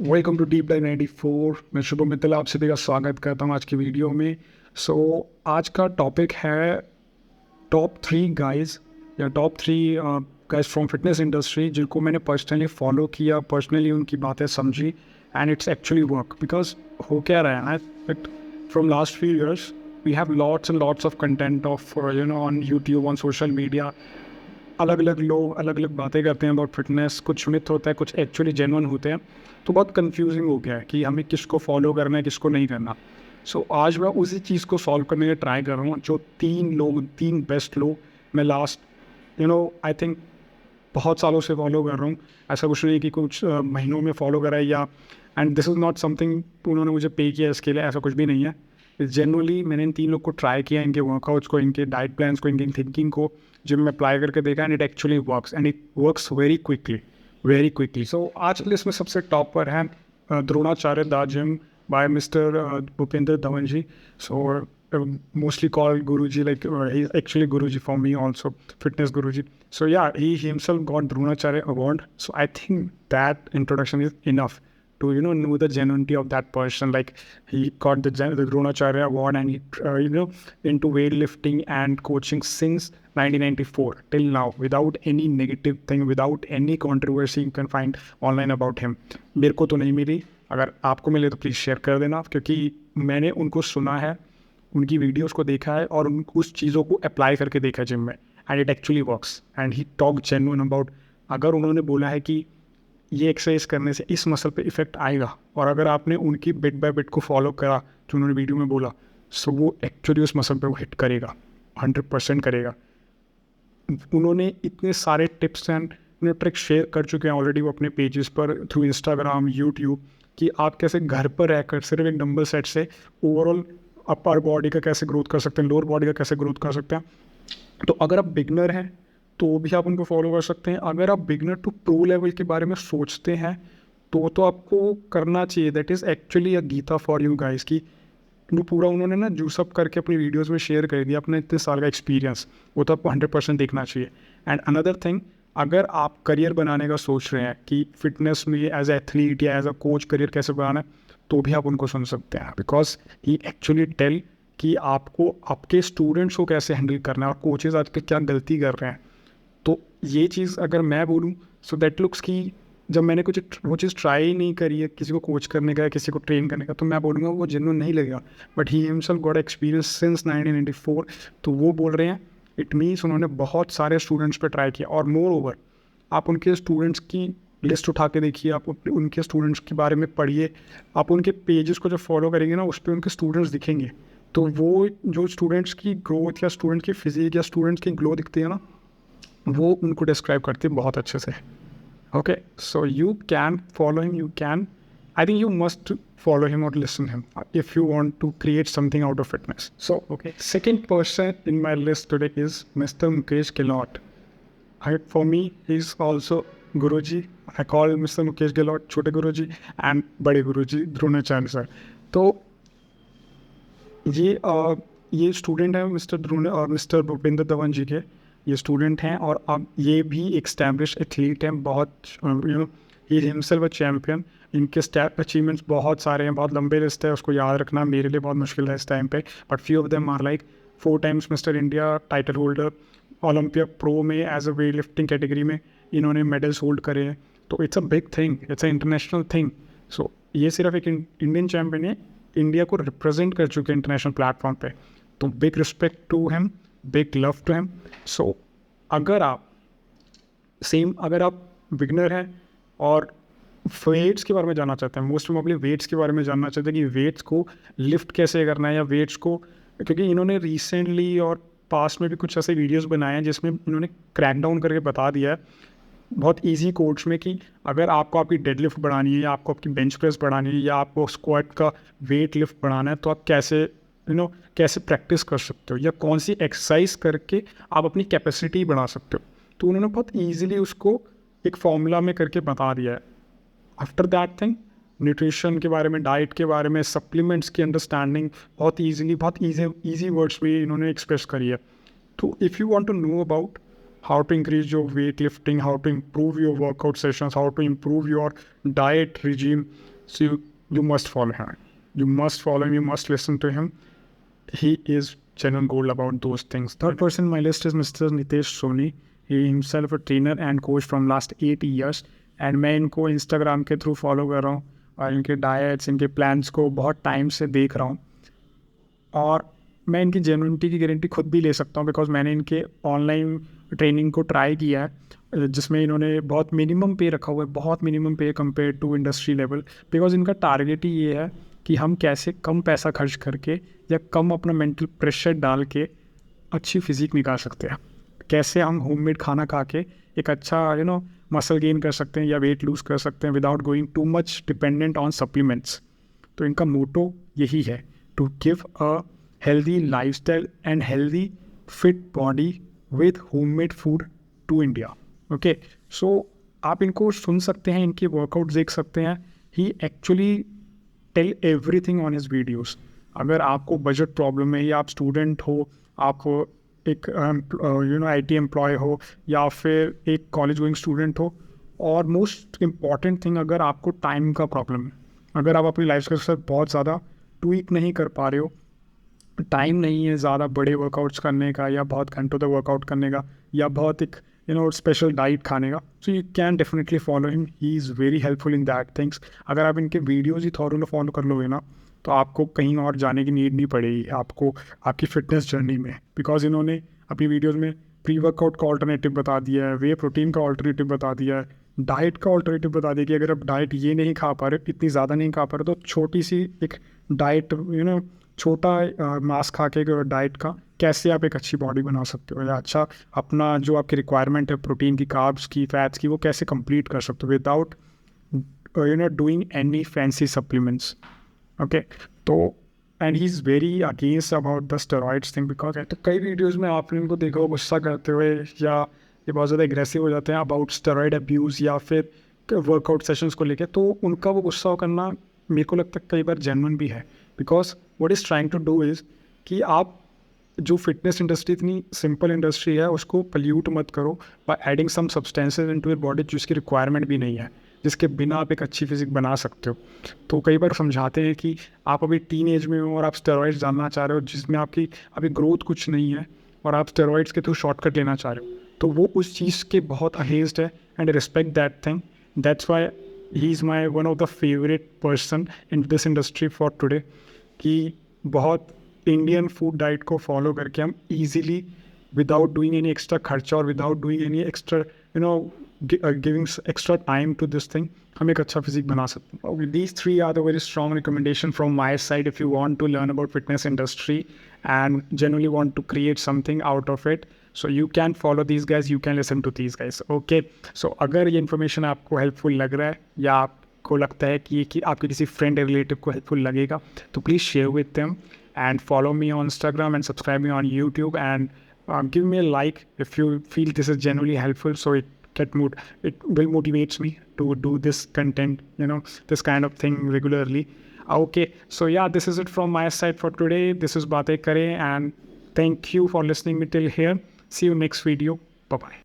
Welcome to deep dive 94। मैं शुभम मित्तल आप सभी का स्वागत करता हूँ आज की वीडियो में। आज का टॉपिक है टॉप 3 गाइज या top 3 guys from fitness industry जिनको मैंने पर्सनली फॉलो किया, पर्सनली उनकी बातें समझी and it's actually work. Because हो क्या रहा है ना, but from last few years we have lots and lots of content of on YouTube, on social media. अलग अलग लोग अलग अलग बातें करते हैं अबाउट फिटनेस, कुछ मिथ होता है, कुछ एक्चुअली जेन्युइन होते हैं। तो बहुत कंफ्यूजिंग हो गया है कि हमें किसको फॉलो करना है, किसको नहीं करना। आज मैं उसी चीज़ को सॉल्व करने का ट्राई कर रहा हूँ। जो 3 बेस्ट लोग मैं लास्ट आई थिंक बहुत सालों से फॉलो कर रहा हूँ। ऐसा कुछ नहीं कि कुछ महीनों में फॉलो करा है या and this is not something उन्होंने मुझे पे किया इसके लिए, ऐसा कुछ भी नहीं है। जनरली मैंने इन 3 लोग को ट्राई किया, इनके वर्कआउट्स को, इनके डाइट प्लान्स को, इनकी थिंकिंग को जिम में अप्लाई करके देखा and it actually works and it works very quickly. आज लिस्ट में सबसे टॉप पर है Dronacharya the gym by mister Bhupendra Dhawan ji. Mostly called Guruji, like he's actually Guruji for me also, fitness Guruji. He himself got Dronacharya award. So I think that introduction is enough to know the genuinity of that person. Like he got the Dronacharya award and he into weightlifting and coaching since 1994 till now without any negative thing, without any controversy you can find online about him. मेरे को तो नहीं मिली, अगर आपको मिले तो please share कर देना, क्योंकि मैंने उनको सुना है, उनकी वीडियोस को देखा है और उस चीज़ों को अप्लाई करके देखा जिम में and it actually works and he talk genuine about. अगर उन्होंने बोला है कि ये एक्सरसाइज करने से इस मसल पे इफेक्ट आएगा और अगर आपने उनकी बिट बाय बिट को फॉलो करा जो उन्होंने वीडियो में बोला, सो वो एक्चुअली उस मसल पे वो हिट करेगा, 100% करेगा। उन्होंने इतने सारे टिप्स एंड ट्रिक्स शेयर कर चुके हैं ऑलरेडी वो अपने पेजेस पर थ्रू इंस्टाग्राम, यूट्यूब, कि आप कैसे घर पर रहकर सिर्फ एक डंबल सेट से ओवरऑल अपर बॉडी का कैसे ग्रोथ कर सकते हैं, लोअर बॉडी का कैसे ग्रोथ कर सकते हैं। तो अगर आप बिगनर हैं तो भी आप उनको फॉलो कर सकते हैं। अगर आप बिगनर टू प्रो लेवल के बारे में सोचते हैं तो आपको करना चाहिए। That is actually a Gita for you guys की वो पूरा उन्होंने ना जूसअप करके अपनी वीडियोस में शेयर कर दिया अपने इतने साल का एक्सपीरियंस। वो तो आपको 100% देखना चाहिए। एंड अनदर थिंग, अगर आप करियर बनाने का सोच रहे हैं कि फिटनेस में एज ए एथलीट या एज अ कोच करियर कैसे बनाना है, तो भी आप उनको सुन सकते हैं। बिकॉज ही एक्चुअली टेल कि आपको आपके स्टूडेंट्स को कैसे हैंडल करना है और कोचेज आज के क्या गलती कर रहे हैं। तो ये चीज़ अगर मैं बोलूँ, सो दैट लुक्स कि जब मैंने कुछ वो चीज़ ट्राई ही नहीं करी है किसी को कोच करने का या किसी को ट्रेन करने का, तो मैं बोलूँगा वो जेन्युइन नहीं लगेगा। But he himself got experience since 1994। तो वो बोल रहे हैं, इट मीन्स उन्होंने बहुत सारे स्टूडेंट्स पे ट्राई किया। और मोर ओवर आप उनके स्टूडेंट्स की लिस्ट उठा के देखिए, आप उनके स्टूडेंट्स के बारे में पढ़िए, आप उनके पेजेस को जब फॉलो करेंगे ना, उस पर उनके स्टूडेंट्स दिखेंगे। तो वो जो स्टूडेंट्स की ग्रोथ या स्टूडेंट की फिजिक या स्टूडेंट्स की ग्लो दिखती है ना, वो उनको डिस्क्राइब करती है बहुत अच्छे से। Okay, so you can follow him, you can, I think you must follow him or listen him if you want to create something out of fitness. Okay, second person in my list today is Mr. Mukesh Gilot. For me, he's also Guruji. I call Mr. Mukesh Gilot Chote Guruji and Bade Guruji Dronacharya sir. तो ये student है mister Bhupendra Dhawan जी के, ये student हैं और अब ये भी एक स्टैब्लिश एथलीट हैं। बहुत ही हिमसेल्फ अ चैम्पियन। इनके स्टैप अचीवमेंट्स बहुत सारे हैं, बहुत लंबे लिस्ट है, उसको याद रखना मेरे लिए बहुत मुश्किल है इस टाइम पे। But few of them are like 4 times Mister India title holder, Olympia pro में as a weight lifting category में इन्होंने मेडल्स होल्ड करे हैं। तो it's a big thing, it's a international thing. ये सिर्फ एक इंडियन चैम्पियन है, इंडिया को रिप्रेजेंट कर चुके हैं इंटरनेशनल प्लेटफॉर्म पे। तो big respect to him, big love to him. अगर आप बिगनर हैं और वेट्स के बारे में जानना चाहते हैं, मोस्ट प्रोबेबली वेट्स के बारे में जानना चाहते हैं कि वेट्स को लिफ्ट कैसे करना है या वेट्स को, क्योंकि इन्होंने रिसेंटली और पास्ट में भी कुछ ऐसे वीडियोस बनाए हैं जिसमें इन्होंने क्रैक डाउन करके बता दिया है बहुत इजी कोड्स में कि अगर आपको आपकी डेडलिफ्ट बढ़ानी है या आपको आपकी बेंच प्रेस बढ़ानी है या आपको स्क्वाट का वेट लिफ्ट बढ़ाना है, तो आप कैसे कैसे प्रैक्टिस कर सकते हो या कौन सी एक्सरसाइज करके आप अपनी कैपेसिटी बढ़ा सकते हो। तो उन्होंने बहुत ईजिली उसको एक फॉर्मूला में करके बता दिया है। आफ्टर दैट थिंग, न्यूट्रिशन के बारे में, डाइट के बारे में, सप्लीमेंट्स की अंडरस्टैंडिंग बहुत ईजी वर्ड्स में इन्होंने एक्सप्रेस करी है। तो if you want to know about how to increase your weightlifting, how to improve your workout sessions, how to improve your diet regime. So you must follow him. You must follow him. You must listen to him. He is genuine gold about those things. Third person on my list is Mr. Nitesh Soni. He himself a trainer and coach from last 8 years. And मैं इनको Instagram के through follow कर रहा हूँ और इनके diets, इनके plans को बहुत टाइम से देख रहा हूँ. और मैं इनकी जेन्युइनिटी की गारंटी खुद भी ले सकता हूँ बिकॉज मैंने इनके ऑनलाइन ट्रेनिंग को ट्राई किया है जिसमें इन्होंने बहुत मिनिमम पे रखा हुआ है, बहुत मिनिमम पे compare to industry level. Because इनका टारगेट ही ये है कि हम कैसे कम पैसा खर्च करके या कम अपना मेंटल प्रेशर डाल के अच्छी फिजिक निकाल सकते हैं. कैसे हम होममेड खाना खा के एक अच्छा मसल गेन कर सकते हैं या वेट लूज़ कर सकते हैं without going too much dependent on supplements. तो इनका मोटो यही है, to give a healthy lifestyle and healthy fit body with homemade food to India. Okay, so आप इनको सुन सकते हैं, इनके वर्कआउट देख सकते हैं. He actually tell everything on his videos. अगर आपको बजट प्रॉब्लम है या आप स्टूडेंट हो, आप एक IT एम्प्लॉय हो या फिर एक कॉलेज गोइंग स्टूडेंट हो, और मोस्ट इम्पॉर्टेंट थिंग अगर आपको टाइम का प्रॉब्लम है, अगर आप अपनी लाइफ के साथ बहुत ज़्यादा ट्वीक नहीं कर पा रहे हो, टाइम नहीं है ज़्यादा बड़े वर्कआउट्स करने का या बहुत घंटों तक वर्कआउट करने का या बहुत एक स्पेशल डाइट खाने का, so you can definitely follow him. He is very helpful in that things. अगर आप इनके वीडियोज़ ही थॉरोली फॉलो कर लोगे ना तो आपको कहीं और जाने की नीड नहीं पड़ेगी आपको आपकी फिटनेस जर्नी में. बिकॉज इन्होंने अपनी वीडियोज़ में प्री वर्कआउट का ऑल्टरनेटिव बता दिया है, वे प्रोटीन का ऑल्टरनेटिव बता दिया है, डाइट का ऑल्टरनेटिव बता दिया कि अगर आप डाइट ये नहीं खा पा रहे, इतनी ज़्यादा नहीं खा पा रहे, तो छोटी सी एक डाइट छोटा मांस खा के डाइट का कैसे आप एक अच्छी बॉडी बना सकते हो या अच्छा अपना जो आपकी रिक्वायरमेंट है प्रोटीन की, कार्ब्स की, फैट्स की, वो कैसे कंप्लीट कर सकते हो without doing any fancy supplements. Okay, तो and he is very against about the steroids thing because कई वीडियोज़ में आपने उनको देखा हो गुस्सा करते हुए या ये बहुत ज़्यादा एग्रेसिव हो जाते हैं अबाउट स्टेरॉइड अब्यूज़ या फिर वर्कआउट सेशंस को लेके. तो उनका वो गुस्सा करना मेरे को लगता है कई बार जेन्युइन भी है. Because what is trying to do is कि आप जो फिटनेस इंडस्ट्री इतनी सिंपल इंडस्ट्री है उसको पल्यूट मत करो by adding some substances into your body जिसकी रिक्वायरमेंट भी नहीं है, जिसके बिना आप एक अच्छी फिजिक बना सकते हो. तो कई बार समझाते हैं कि आप अभी टीन एज में हो और आप स्टेरॉइड्स जानना चाह रहे हो जिसमें आपकी अभी ग्रोथ कुछ नहीं है और आप स्टेरॉइड्स के थ्रू शॉर्टकट लेना चाह रहे हो, तो वो उस चीज़ के बहुत अगेंस्ट है. And respect that thing. That's why he is my one of the favourite person in this industry for today. कि बहुत इंडियन फूड डाइट को फॉलो करके हम easily without doing any extra खर्चा और without doing any extra giving extra time to this thing हम एक अच्छा फिजिक बना सकते हैं. These three are the very strong recommendation from my side if you want to learn about fitness industry and generally want to create something out of it. So you can follow these guys, you can listen to these guys. Okay, so अगर ये information आपको helpful लग रहा है या आपको लगता है कि आपके किसी फ्रेंड या रिलेटिव को हेल्पफुल लगेगा तो please share with them and follow me on Instagram and subscribe me on YouTube and give me a like if you feel this is genuinely helpful, so it will motivates me to do this content, this kind of thing regularly. Okay, so yeah, this is it from my side for today. This is Baatein Karein and thank you for listening me till here. See you next video. Bye bye.